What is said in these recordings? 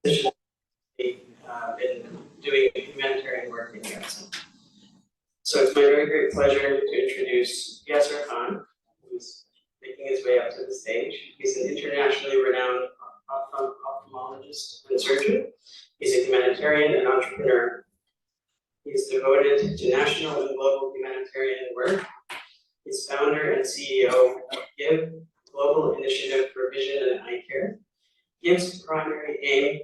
been doing humanitarian work in Gaza. So it's my very great pleasure to introduce Yasser Khan, who's making his way up to the stage. He's an internationally renowned ophthalmologist and surgeon. He's a humanitarian and entrepreneur. He's devoted to national and global humanitarian work. He's founder and CEO of GIVE, Global Initiative for Vision and Eye Care. GIVE's primary aim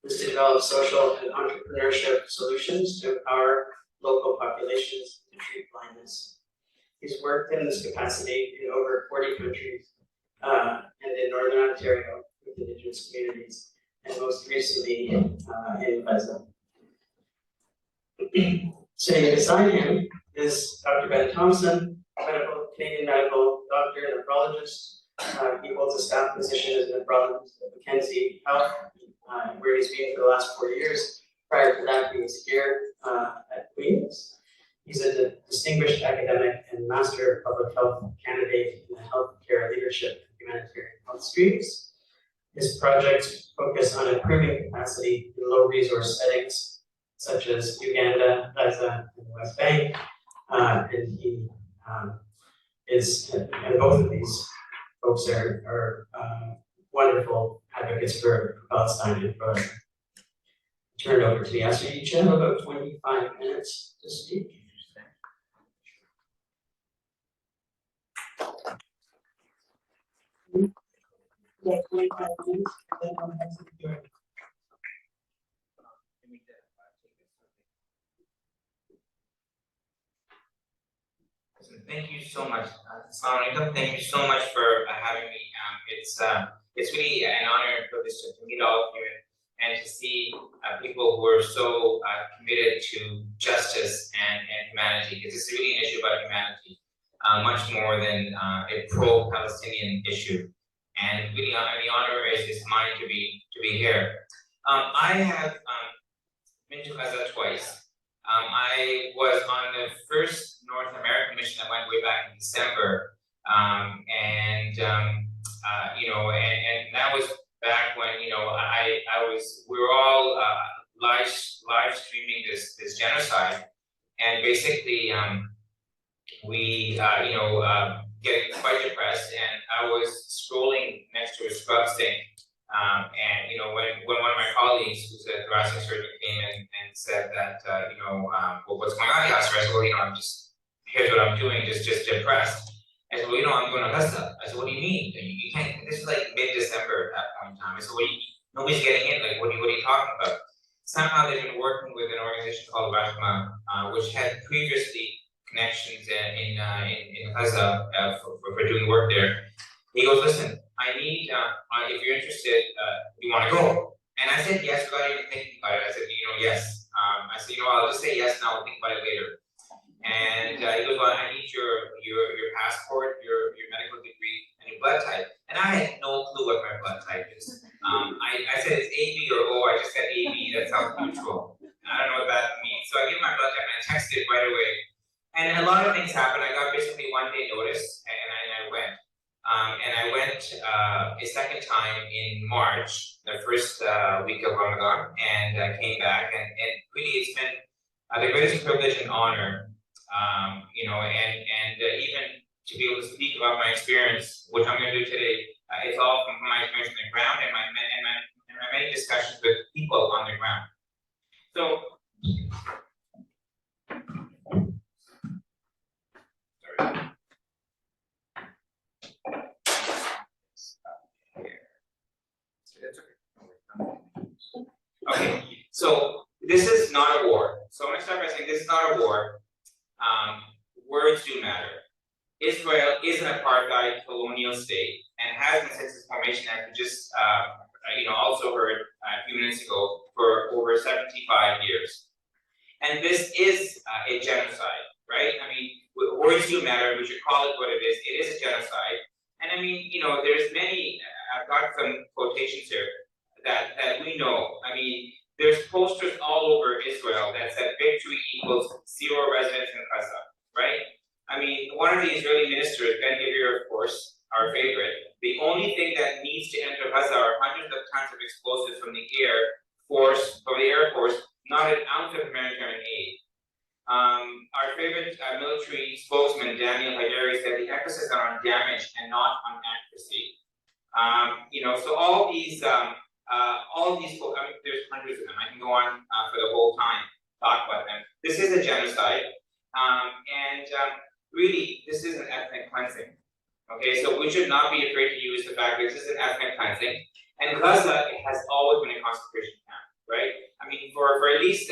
is to develop social and entrepreneurship solutions to empower local populations to treat blindness. He's worked in this capacity in over 40 countries and in Northern Ontario with Indigenous communities, and most recently in Gaza. Sitting beside him is Dr. Ben Thompson, Canadian medical doctor and nephrologist. He holds a staff position as a nephrologist at Mackenzie Health, where he's been for the last 4 years. Prior to that, he was here at Queen's. He's a distinguished academic and Master of Public Health candidate in the healthcare leadership and humanitarian health streams. His projects focus on improving capacity in low-resource settings, such as Uganda, Gaza, and the West Bank. And he and both of these folks are wonderful advocates for Palestine and for turn it over to Yasser. You should have about 25 minutes to speak. Yeah, 25 minutes, and then I'll have some Q&A. Thank you so much, Assalamu alaikum. Thank you so much for having me. It's really an honor and privilege to meet all of you and to see people who are so committed to justice and humanity. Because it's really an issue about humanity, much more than a pro-Palestinian issue. And really, the honor is mine to be here. I have been to Gaza twice. I was on the first North American mission that went way back in December, and that was back when we were all live streaming this genocide, and basically we getting quite depressed, and I was scrolling next to a scrub sink. When one of my colleagues, who's a thoracic surgeon, came in and said that, well, what's going on, Yasser? I said, well, here's what I'm doing, just depressed. I said, well, I'm going to Gaza. I said, what do you mean? You can't, this is like mid-December at that point in time. I said, well, nobody's getting in, like, what are you talking about? Somehow they've been working with an organization called Rahma, which had previously connections in Gaza for doing work there. He goes, listen, I need, if you're interested, you want to go? And I said yes without even thinking about it. I said, yes. I said, I'll just say yes and I'll think about it later. And he goes, well, I need your passport, your medical degree, and your blood type. And I had no clue what my blood type is. I said it's AB or O. I just said AB. That sounds neutral. I don't know what that means. So I gave my blood type and I texted right away. And a lot of things happened. I got basically 1 day notice, and I went. And I went a second time in March, the first week of Ramadan, and I came back, and really it's been the greatest privilege and honor, and even to be able to speak about my experience, which I'm going to do today. It's all from my experience on the ground and my many discussions with people on the ground. So. Okay, so this is not a war. So I'm going to start by saying this is not a war. Words do matter. Israel is an apartheid colonial state and has been since its formation, as we just also heard a few minutes ago, for over 75 years. And this is a genocide, right? Words do matter. We should call it what it is. It is a genocide. And there's many, I've got some quotations here that we know. There's posters all over Israel that said victory equals 0 residents in Gaza, right? One of the Israeli ministers, Ben Gvir, of course, our favorite, the only thing that needs to enter Gaza are hundreds of tons of explosives from the Air Force, not an ounce of humanitarian aid. Our favorite military spokesman, Daniel Haidari, said the emphasis is on damage and not on accuracy. So all these, I mean, there's hundreds of them. I can go on for the whole time, talk about them. This is a genocide, really, this is an ethnic cleansing. Okay, so we should not be afraid to use the fact that this is an ethnic cleansing. And Gaza, it has always been a concentration camp, right? I mean, for at least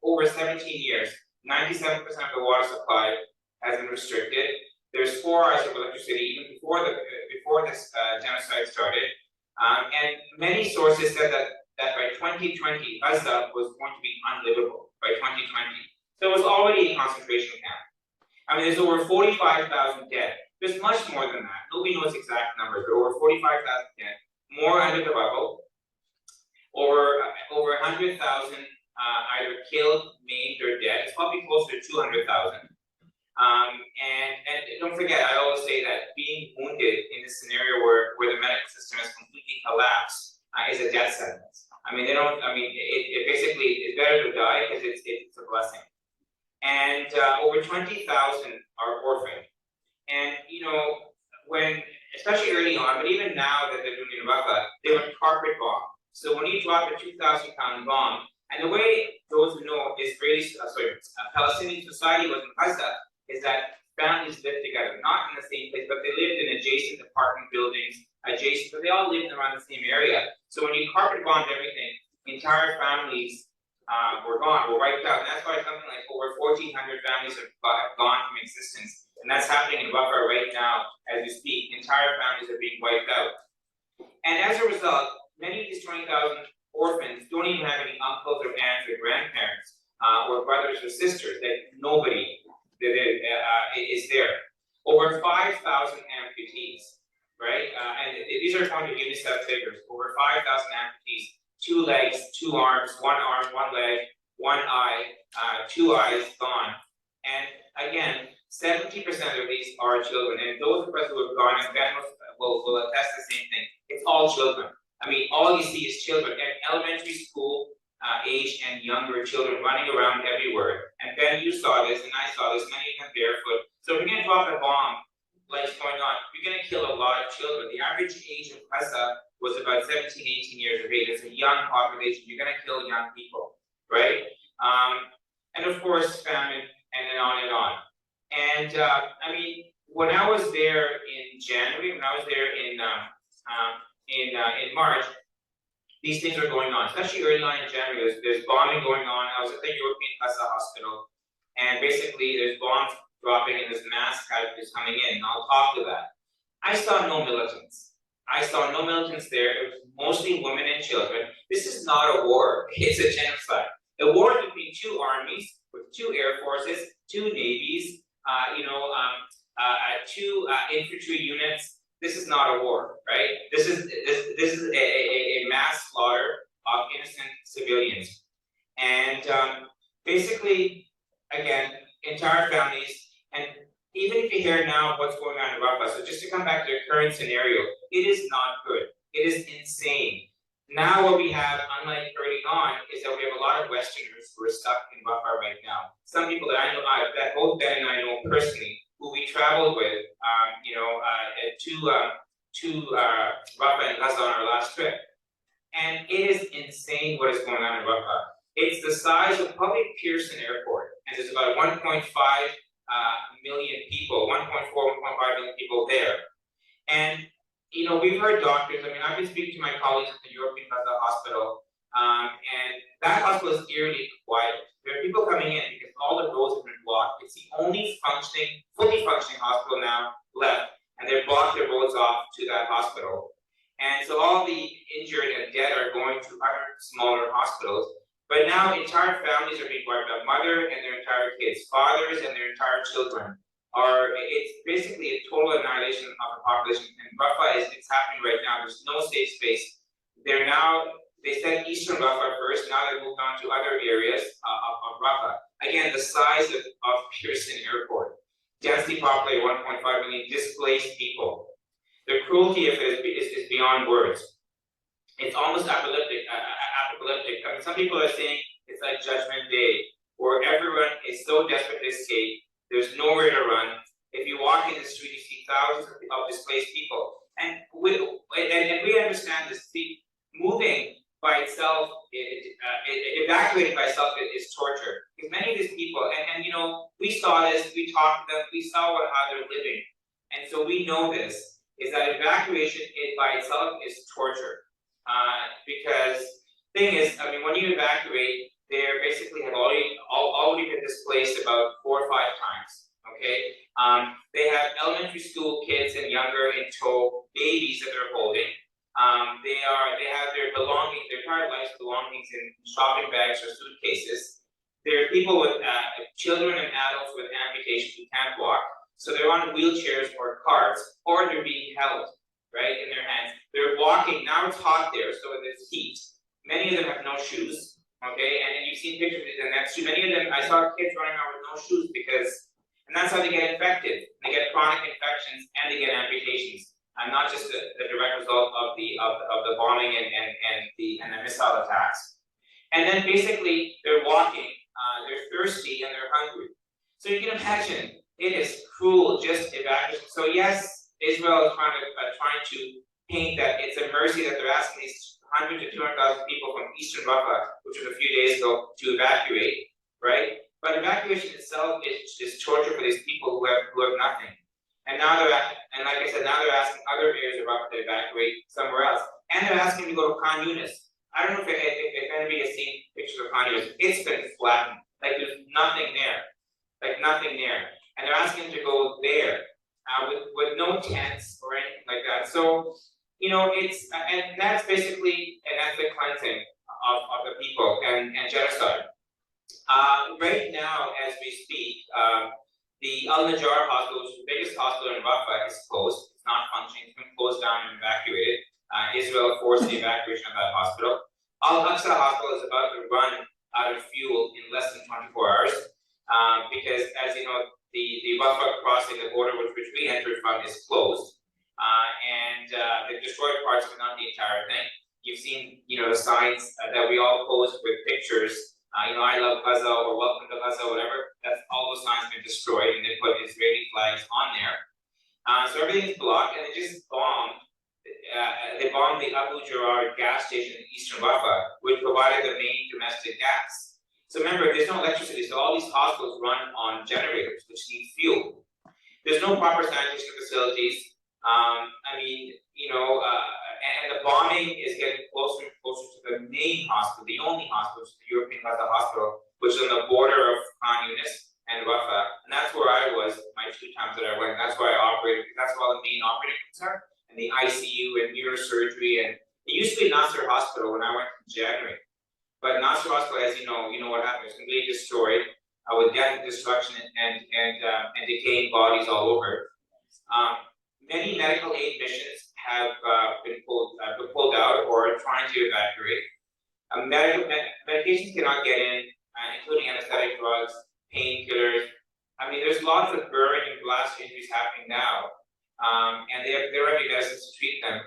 over 17 years, 97% of the water supply has been restricted. There's 4 hours of electricity even before this genocide started. And many sources said that by 2020, Gaza was going to be unlivable by 2020. So it was already a concentration camp. I mean, there's over 45,000 dead. There's much more than that. Nobody knows exact numbers, but over 45,000 dead, more under the rubble, over 100,000 either killed, maimed, or dead. It's probably closer to 200,000. And don't forget, I always say that being wounded in a scenario where the medical system has completely collapsed is a death sentence. I mean, it basically is better to die because it's a blessing. And over 20,000 are orphaned. And when, especially early on, but even now that they're doing in Rafah, they would carpet bomb. So when you drop a 2,000-pound bomb, and the way those who know Palestinian society was in Gaza is that families lived together, not in the same place, but they lived in adjacent apartment buildings, but they all lived around the same area. So when you carpet bombed everything, entire families were wiped out. And that's why something like over 1,400 families have gone from existence. And that's happening in Rafah right now as we speak. Entire families are being wiped out. And as a result, many of these 20,000 orphans don't even have any uncles or aunts or grandparents or brothers or sisters. That nobody is there. Over 5,000 amputees, right? And these are according to UNICEF figures. Over 5,000 amputees, 2 legs, 2 arms, 1 arm, 1 leg, 1 eye, 2 eyes gone. And again, 70% of these are children. And those of us who have gone, and Ben will attest the same thing. It's all children. I mean, all you see is children at elementary school age and younger children running around everywhere. And Ben, you saw this, and I saw this, many of them barefoot. So if you're going to drop a bomb, like it's going on, you're going to kill a lot of children. The average age of Gaza was about 17, 18 years of age. It's a young population. You're going to kill young people, right? And of course, famine, and then on and on. And I mean, when I was there in January, when I was there in March, these things are going on, especially early on in January. There's bombing going on. I was at the European Gaza Hospital, and basically there's bombs dropping and there's mass casualties coming in. And I'll talk to that. I saw no militants. There. It was mostly women and children. This is not a war. It's a genocide. A war between 2 armies with 2 air forces, 2 navies, 2 infantry units. This is not a war, right? This is a mass slaughter of innocent civilians, and basically, again, entire families. And even if you hear now what's going on in Rafah, so just to come back to the current scenario, it is not good. It is insane. Now what we have, unlike early on, is that we have a lot of Westerners who are stuck in Rafah right now. Some people that I know, that both Ben and I know personally, who we traveled with, to Rafah and Gaza on our last trip. And it is insane what is going on in Rafah. It's the size of public Pearson Airport, and there's about 1.5 million people, 1.4, 1.5 million people there. And we've heard doctors. I mean, I've been speaking to my colleagues at the European Gaza Hospital, and that hospital is eerily quiet. There are people coming in because all the roads have been blocked. It's the only fully functioning hospital now left, and they've blocked their roads off to that hospital. And so all the injured and dead are going to other smaller hospitals. But now entire families are being wiped out, mother and their entire kids, fathers and their entire children. It's basically a total annihilation of the population. And Rafah it's happening right now. There's no safe space. They said Eastern Rafah first, now they've moved on to other areas of Rafah. Again, the size of Pearson Airport. Densely populated, 1.5 million displaced people. The cruelty of it is beyond words. It's almost almost apocalyptic. I mean, some people are saying it's like Judgment Day, where everyone is so desperate to escape. There's nowhere to run. If you walk in the street, you see thousands of displaced people, and we understand this. See, moving by itself, evacuating by itself is torture. Because many of these people, and you know, we saw this, we talked to them, we saw how they're living, and so we know this, is that evacuation by itself is torture. Because thing is, I mean, when you evacuate, they basically have already been displaced about 4 or 5 times. Okay, they have elementary school kids and younger in tow, babies that they're holding. They have their belongings, their entire life's belongings in shopping bags or suitcases. There are people with children and adults with amputations who can't walk, so they're on wheelchairs or carts, or they're being held, right, in their hands. They're walking, now it's hot there, so there's heat. Many of them have no shoes, okay, and you've seen pictures of it, and that's true. Many of them, I saw kids running around with no shoes and that's how they get infected. They get chronic infections and they get amputations. And not just the direct result of the bombing and the missile attacks. And then basically they're walking, they're thirsty and they're hungry. So you can imagine it is cruel just evacuation. So yes, Israel is trying to paint that it's a mercy that they're asking these 100 to 200,000 people from eastern Rafah, which was a few days ago, to evacuate, right? But evacuation itself is torture for these people who have nothing. And now and like I said, now they're asking other areas of Rafah to evacuate somewhere else. And they're asking them to go to Khan Yunis. I don't know if anybody has seen pictures of Khan Yunis. It's been flattened. Like there's nothing there. Like nothing there. And they're asking them to go there with no tents or anything like that. So, you know, and that's basically an ethnic cleansing of the people and genocide. Right now, as we speak, the Al-Najjar hospital, which is the biggest hospital in Rafah, is closed. It's not functioning. It's been closed down and evacuated. Israel forced the evacuation of that hospital. Al-Aqsa hospital is about to run out of fuel in less than 24 hours because, as you know, the Rafah crossing the border which we entered from is closed. And they've destroyed parts of it, not the entire thing. You've seen, you know, the signs that we all post with pictures. You know, I love Gaza or welcome to Gaza, whatever. That's all those signs been destroyed, and they put Israeli flags on there. So everything is blocked, and they just bombed. They bombed the Abu Jarrah gas station in eastern Rafah, which provided the main domestic gas. So remember, there's no electricity, so all these hospitals run on generators, which need fuel. There's no proper sanitation facilities. I mean, you know, and the bombing is getting closer and closer to the main hospital, the only hospital, which is the European Gaza Hospital, which is on the border of Khan Yunis and Rafah. And that's where I was my 2 times that I went. That's where I operated, because that's where all the main operating rooms are, and the ICU and neurosurgery. And it used to be Nasser Hospital when I went in January. But Nasser Hospital, as you know what happened. It was completely destroyed with death and destruction and decaying bodies all over. Many medical aid missions have been pulled out or are trying to evacuate. Medications cannot get in, including anesthetic drugs, painkillers. I mean, there's lots of burn and blast injuries happening now, and there are medicines to treat them.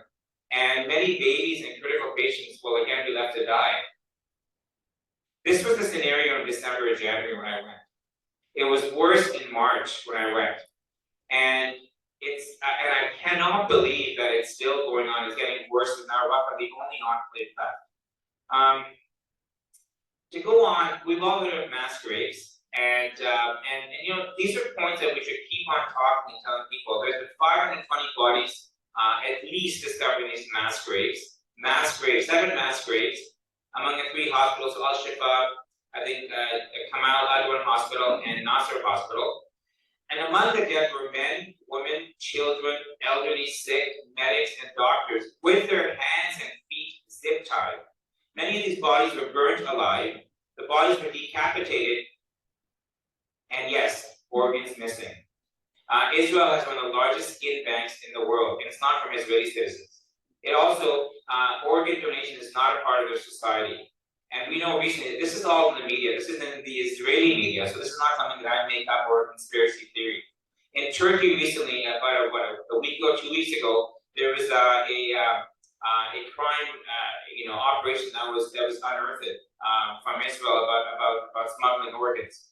And many babies and critical patients will again be left to die. This was the scenario in December or January when I went. It was worse in March when I went, and I cannot believe that it's still going on. It's getting worse with now Rafah, the only enclave left. To go on, we've all heard of mass graves, and you know, these are points that we should keep on talking and telling people. There's been 520 bodies at least discovered in these mass graves. 7 mass graves among the 3 hospitals: Al-Shifa, I think Kamal Adwan Hospital, and Nasser Hospital. And among the dead were men, women, children, elderly, sick, medics, and doctors with their hands and feet zip tied. Many of these bodies were burnt alive. The bodies were decapitated, and yes, organs missing. Israel has one of the largest skin banks in the world, and it's not from Israeli citizens. It also, organ donation is not a part of their society. And we know recently, this is all in the media, this is in the Israeli media, so this is not something that I make up or a conspiracy theory. In Turkey recently, about a week or 2 weeks ago, there was a crime, operation that was unearthed from Israel about smuggling organs.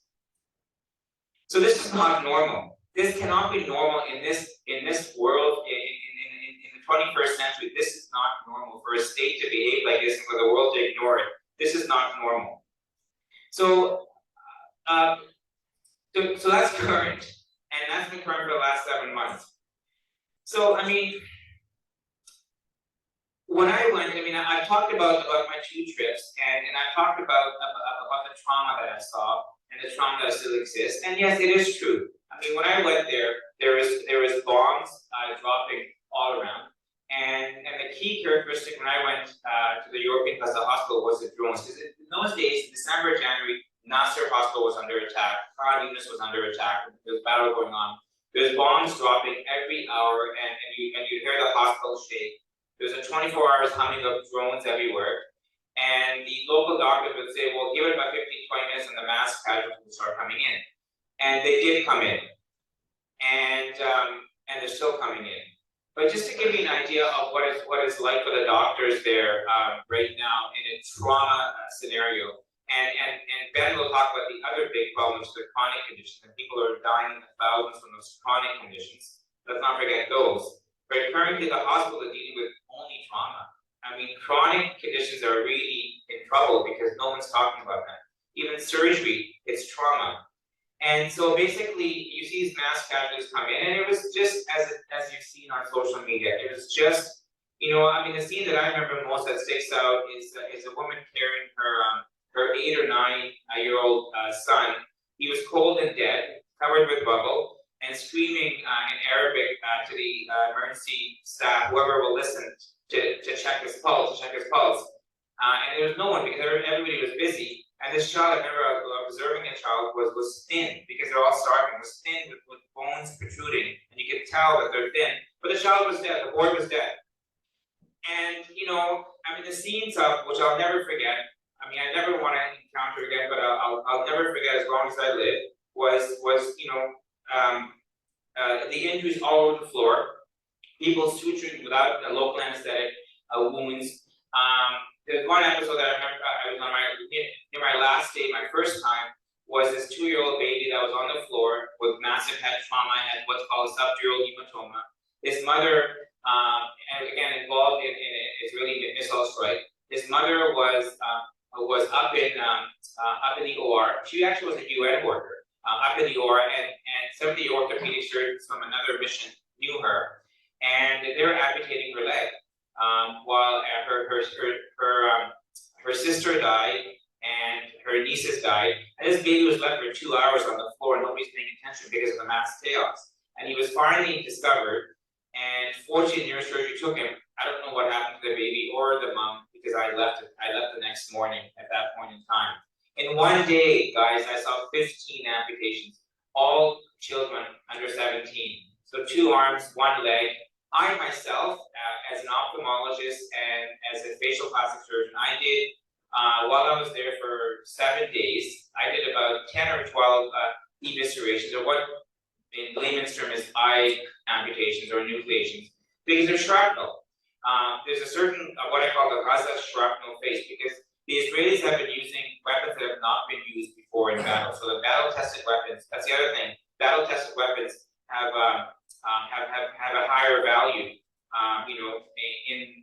So this is not normal. This cannot be normal in this world in the 21st century. This is not normal for a state to behave like this and for the world to ignore it. This is not normal. So so that's current, and that's been current for the last 7 months. So I mean, when I went, I talked about my 2 trips, and I talked about the trauma that I saw and the trauma that still exists. And yes, it is true. I mean, when I went there was bombs dropping all around, and the key characteristic when I went to the European Gaza hospital was the drones. Because in those days, December, January, Nasser hospital was under attack. Khan Yunus was under attack. There was battle going on. There's bombs dropping every hour, and you hear the hospital shake. There's a 24 hours humming of drones everywhere. And the local doctors would say, well, give it about 15, 20 minutes and the mass casualties will start coming in. And they did come in. And they're still coming in. But just to give you an idea of what it's like for the doctors there right now in a trauma scenario. And Ben will talk about the other big problems, the chronic conditions, and people are dying in the thousands from those chronic conditions. Let's not forget those. But currently, the hospital is dealing with only trauma. I mean, chronic conditions are really in trouble because no one's talking about that. Even surgery, it's trauma. And so basically, you see these mass casualties come in, and it was just as you've seen on social media. It was just, the scene that I remember most that sticks out is a woman carrying her 8 or 9-year-old son. He was cold and dead, covered with bubble, and screaming in Arabic to the emergency staff, whoever will listen, to check his pulse, and there was no one because everybody was busy. And this child, I remember observing a child was thin because they're all starving, was thin with bones protruding, and you could tell that they're thin. But the child was dead, the boy was dead. And the scenes of which I'll never forget. I never want to encounter again, but I'll never forget as long as I live. Was the injuries all over the floor, people suturing without a local anesthetic, wounds. There's one episode that I remember. I was on my last day, my first time, was this 2-year-old baby that was on the floor with massive head trauma, had what's called a subdural hematoma. His mother, and again involved in an Israeli missile strike. His mother was up in the OR. She actually was a UN worker up in the OR, and some of the orthopedic surgeons from another mission knew her, and they were amputating her leg while her sister died and her nieces died, and this baby was left for 2 hours on the floor and nobody's paying attention because of the mass chaos. And he was finally discovered, and fortunately neurosurgery took him. I don't know what happened to the baby or the mom because I left the next morning at that point in time. In one day, guys, I saw 15 amputations, all children under 17. So 2 arms, 1 leg. I myself, as an ophthalmologist and as a facial plastic surgeon, I did, while I was there for 7 days, I did about 10 or 12 eviscerations, or what in layman's term is eye amputations or nucleations, because they're shrapnel. There's a certain, what I call the Gaza shrapnel face, because the Israelis have been using weapons that have not been used before in battle. So the battle-tested weapons, that's the other thing, battle-tested weapons have a higher value,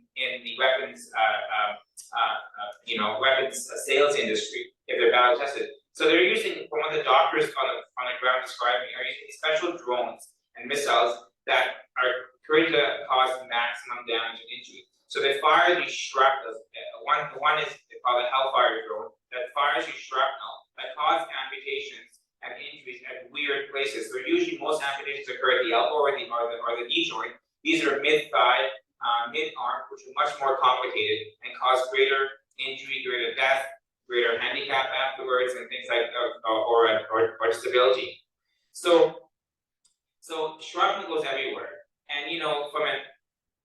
in the weapons, weapons sales industry if they're battle tested. So they're using, from what the doctors on the ground describing, are using special drones and missiles that are created to cause maximum damage and injury. So they fire these shrapnels. One is called a Hellfire drone that fires these shrapnel that cause amputations and injuries at weird places. So usually most amputations occur at the elbow or the knee joint. These are mid-thigh, mid-arm, which are much more complicated and cause greater injury, greater death, greater handicap afterwards, and things like or disability. So shrapnel goes everywhere, and from an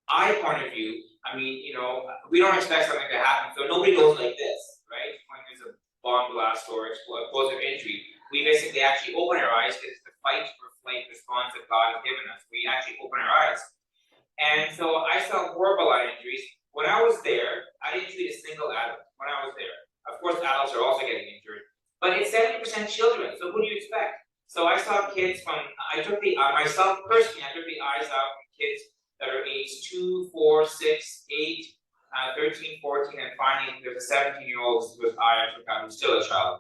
eye point of view, we don't expect something to happen, so nobody goes like this, right? When there's a bomb blast or explosive injury, we basically actually open our eyes because it's the fight or flight response that God has given us. We actually open our eyes. And so I saw horrible eye injuries. When I was there, I didn't treat a adults when I was there. Of course, adults are also getting injured, but it's 70% children. So who do you expect? So I saw kids I took the eyes out from kids that are aged 2, 4, 6, 8, 13, 14, and finally there's a 17-year-old whose eye I took out, who's still a child.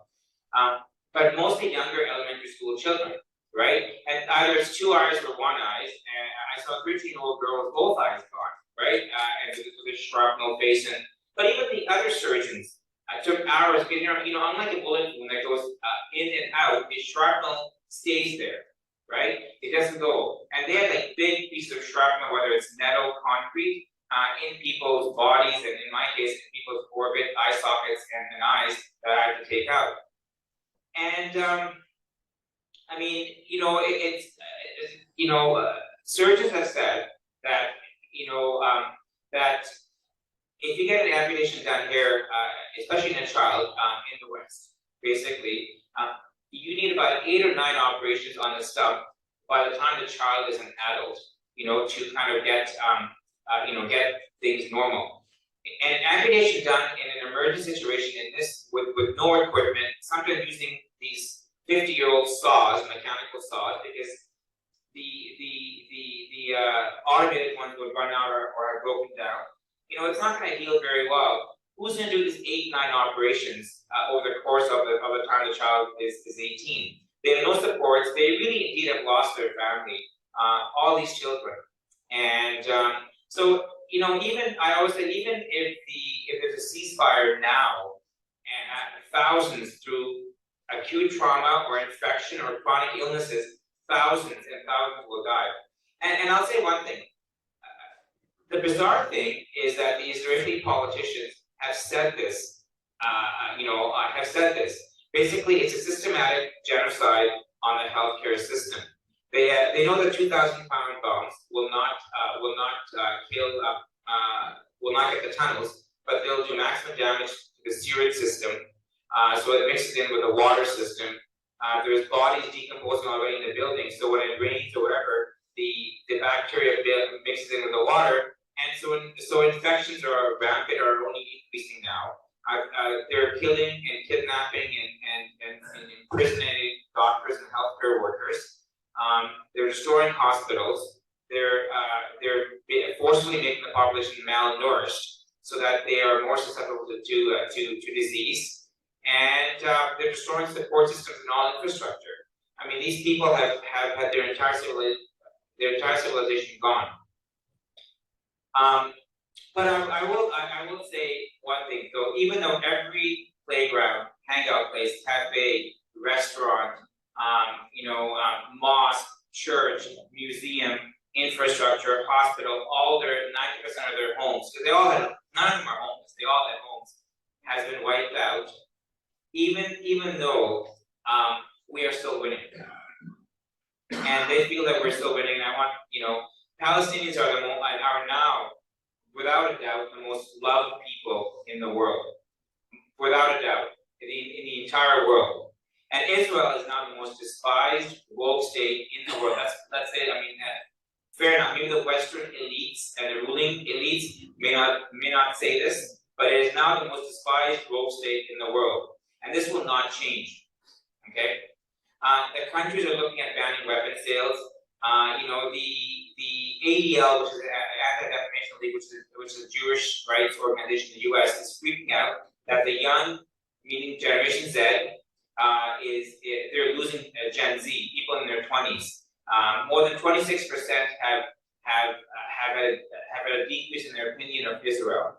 But mostly younger elementary school children, right? And either it's 2 eyes or 1 eye. And I saw a 13-year-old girl with both eyes gone, right? And with a shrapnel face. But even the other surgeons took hours getting around. You know, unlike a bullet wound that goes in and out, the shrapnel stays there, right? It doesn't go. And they had like big pieces of shrapnel, whether it's metal, concrete, in people's bodies, and in my case, in people's orbit, eye sockets, and eyes that I had to take out. And I mean, you know, surgeons have said that, that if you get an amputation done here, especially in a child in the West, basically, you need about 8 or 9 operations on the stump by the time the child is an adult, you know, to kind of get, get things normal. And amputation done in an emergency situation in this, with no equipment, sometimes using these 50-year-old saws, mechanical saws, because the automated ones would run out or are broken down. You know, it's not going to heal very well. Who's going to do these 8, 9 operations over the course of the time the child is 18? They have no supports. They really indeed have lost their family. All these children, and so you know, I always say, even if there's a ceasefire now, and thousands through acute trauma or infection or chronic illnesses, thousands and thousands will die. And I'll say one thing. The bizarre thing is that the Israeli politicians have said this, have said this. Basically, it's a systematic genocide on the healthcare system. They know that 2,000-pound bombs will not get the tunnels, but they'll do maximum damage to the sewage system. So it mixes in with the water system. There's bodies decomposing already in the building, so when it rains or whatever, the bacteria mixes in with the water, and so infections are rampant or only increasing now. They're killing and kidnapping and imprisoning doctors and healthcare workers. They're destroying hospitals. They're forcibly making the population malnourished so that they are more susceptible to disease. And they're destroying support systems and all infrastructure. I mean, these people have had their entire civilization gone. But I will say one thing though. Even though every playground, hangout place, cafe, restaurant, mosque, church, museum, infrastructure, hospital, all their 90% of their homes, because none of them are homeless. They all had homes, has been wiped out. Even though we are still winning, and they feel that we're still winning. And I want, Palestinians are now, without a doubt, the most loved people in the world, without a doubt, in the entire world. And Israel is now the most despised woke state in the world. That's it. I mean, fair enough. Maybe the Western elites and the ruling elites may not say this, but it is now the most despised woke state in the world. And this will not change, okay? The countries are looking at banning weapon sales. The ADL, which is the Anti-Defamation League, which is a Jewish rights organization in the U.S., is freaking out that the young, meaning Generation Z, they're losing Gen Z, people in their 20s. More than 26% have had a decrease in their opinion of Israel.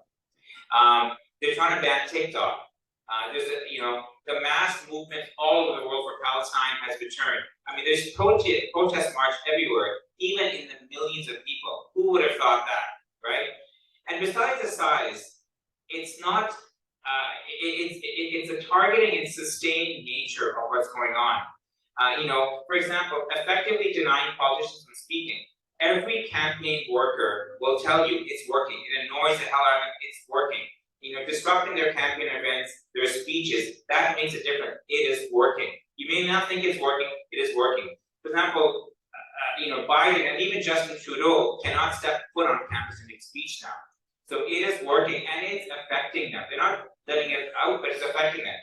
They're trying to ban TikTok. The mass movement all over the world for Palestine has returned. I mean, there's protest march everywhere, even in the millions of people. Who would have thought that, right? And besides the size, it's not. It's a targeting and sustained nature of what's going on. For example, effectively denying politicians from speaking. Every campaign worker will tell you it's working. It annoys the hell out of them. It's working. Disrupting their campaign events, their speeches, that makes it different. It is working. You may not think it's working, it is working. For example, Biden and even Justin Trudeau cannot step foot on campus and make speech now. So it is working and it's affecting them. They're not letting it out, but it's affecting them.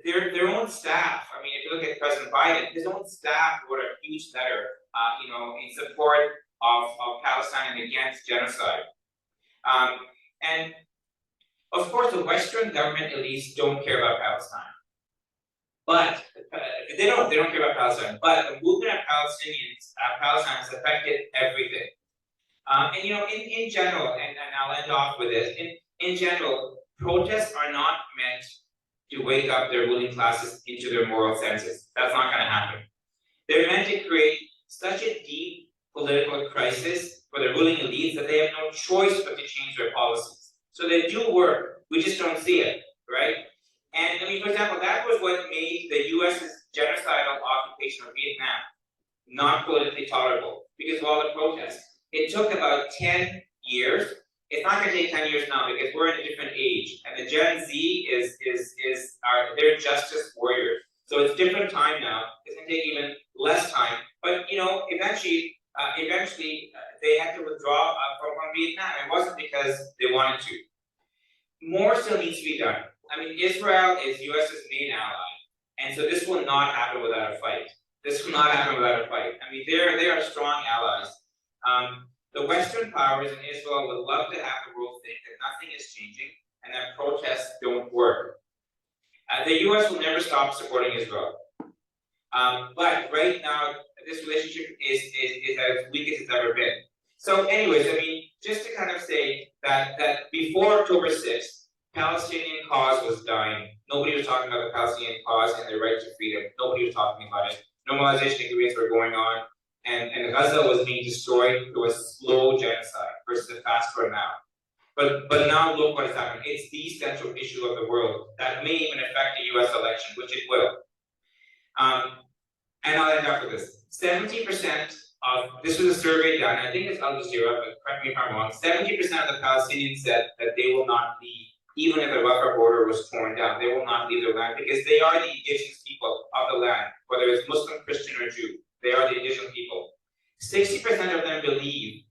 Their own staff. I mean, if you look at President Biden, his own staff wrote a huge letter, in support of Palestine and against genocide. And of course, the Western government elites don't care about Palestine. But they don't care about Palestine. But the movement of Palestine has affected everything. And in general, and I'll end off with this. In general, protests are not meant to wake up their ruling classes into their moral senses. That's not going to happen. They're meant to create such a deep political crisis for the ruling elites that they have no choice but to change their policies. So they do work. We just don't see it, right? And I mean, for example, that was what made the US's genocidal occupation of Vietnam not politically tolerable, because of all the protests. It took about 10 years. It's not going to take 10 years now because we're in a different age, and the Gen Z they're justice warriors. So it's different time now. It's going to take even less time. But eventually they had to withdraw from Vietnam. It wasn't because they wanted to. More still needs to be done. I mean, Israel is US's main ally, and so this will not happen without a fight. This will not happen without a fight. I mean, they are strong allies. The Western powers in Israel would love to have the world think that nothing is changing and that protests don't work. The US will never stop supporting Israel. But right now, this relationship is as weak as it's ever been. So anyways, I mean, just to kind of say that before October 6th, Palestinian cause was dying. Nobody was talking about the Palestinian cause and their right to freedom. Nobody was talking about it. Normalization agreements were going on, and Gaza was being destroyed through a slow genocide versus a fast one now. But now look what has happened. It's the central issue of the world that may even affect the US election, which it will. And I'll end up with this. 70% of, this was a survey done, I think it's Al Jazeera, but correct me if I'm wrong, 70% of the Palestinians said that they will not leave, even if the Rafah border was torn down. They will not leave their land because they are the indigenous people of the land, whether it's Muslim, Christian, or Jew. They are the indigenous people. 60% of them believe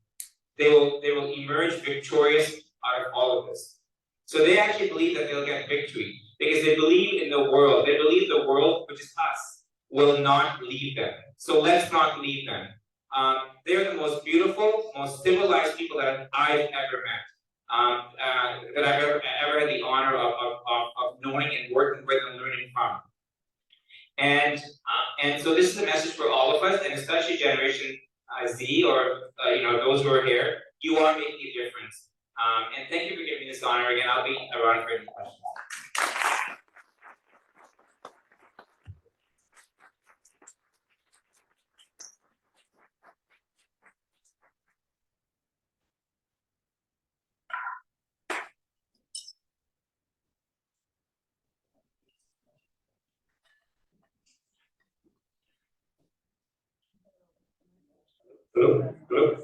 they will emerge victorious out of all of this. So they actually believe that they'll get victory because they believe in the world. They believe the world, which is us, will not leave them. So let's not leave them. They're the most beautiful, most civilized people that I've ever met, that I've ever had the honor of knowing and working with and learning from. And so this is a message for all of us, and especially Generation Z, or those who are here. You are making a difference. And thank you for giving me this honor again. I'll be around for any questions. Hello?